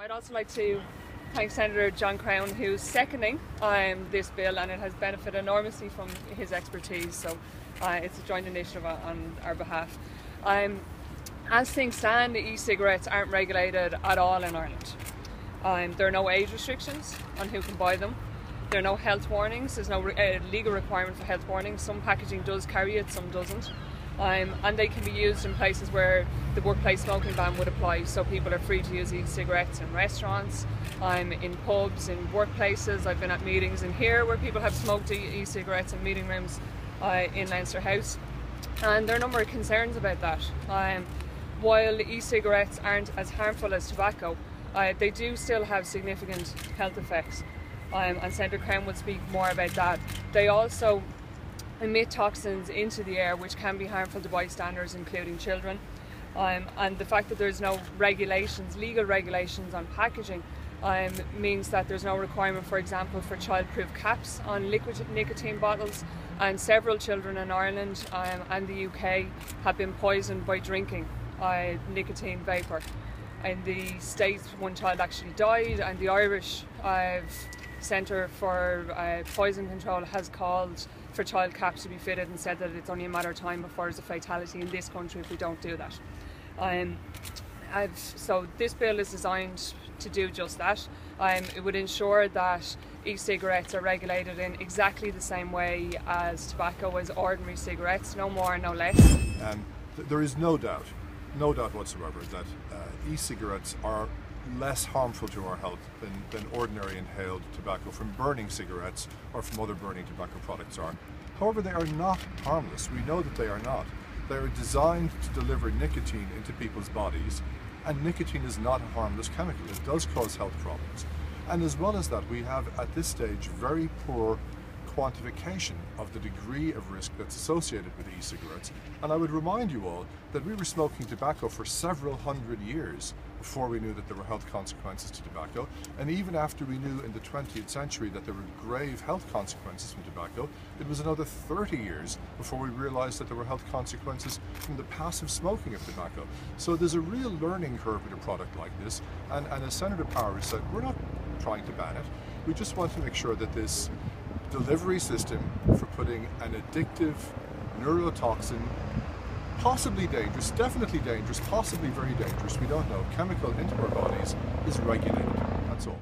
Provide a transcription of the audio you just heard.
I'd also like to thank Senator John Crown, who's seconding this bill, and it has benefited enormously from his expertise, so it's a joint initiative on our behalf. As things stand, e-cigarettes aren't regulated at all in Ireland. There are no age restrictions on who can buy them. There are no health warnings. There's no legal requirement for health warnings. Some packaging does carry it, some doesn't. And they can be used in places where the workplace smoking ban would apply, so people are free to use e-cigarettes in restaurants, in pubs, in workplaces. I've been at meetings in here where people have smoked e-cigarettes in meeting rooms in Leinster House, and there are a number of concerns about that. While e-cigarettes aren't as harmful as tobacco, they do still have significant health effects, and Senator Crown would speak more about that. They also emit toxins into the air which can be harmful to bystanders, including children. And the fact that there's no regulations, legal regulations on packaging, means that there's no requirement, for example, for child-proof caps on liquid nicotine bottles, and several children in Ireland and the UK have been poisoned by drinking nicotine vapour. In the States, one child actually died, and the Irish Centre for Poison Control has called for child caps to be fitted and said that it's only a matter of time before there's a fatality in this country if we don't do that. So this bill is designed to do just that. It would ensure that e-cigarettes are regulated in exactly the same way as tobacco, as ordinary cigarettes, no more, no less. There is no doubt whatsoever that e-cigarettes are less harmful to our health than ordinary inhaled tobacco from burning cigarettes or from other burning tobacco products are. However, they are not harmless. We know that they are not. They are designed to deliver nicotine into people's bodies, and nicotine is not a harmless chemical. It does cause health problems. And as well as that, we have at this stage very poor quantification of the degree of risk that's associated with e-cigarettes. And I would remind you all that we were smoking tobacco for several hundred years before we knew that there were health consequences to tobacco, and even after we knew in the 20th century that there were grave health consequences from tobacco, it was another 30 years before we realized that there were health consequences from the passive smoking of tobacco. So there's a real learning curve with a product like this, and as Senator Powers said, we're not trying to ban it. We just want to make sure that this delivery system for putting an addictive neurotoxin, possibly dangerous, definitely dangerous, possibly very dangerous, we don't know, chemical into our bodies is regulated. That's all.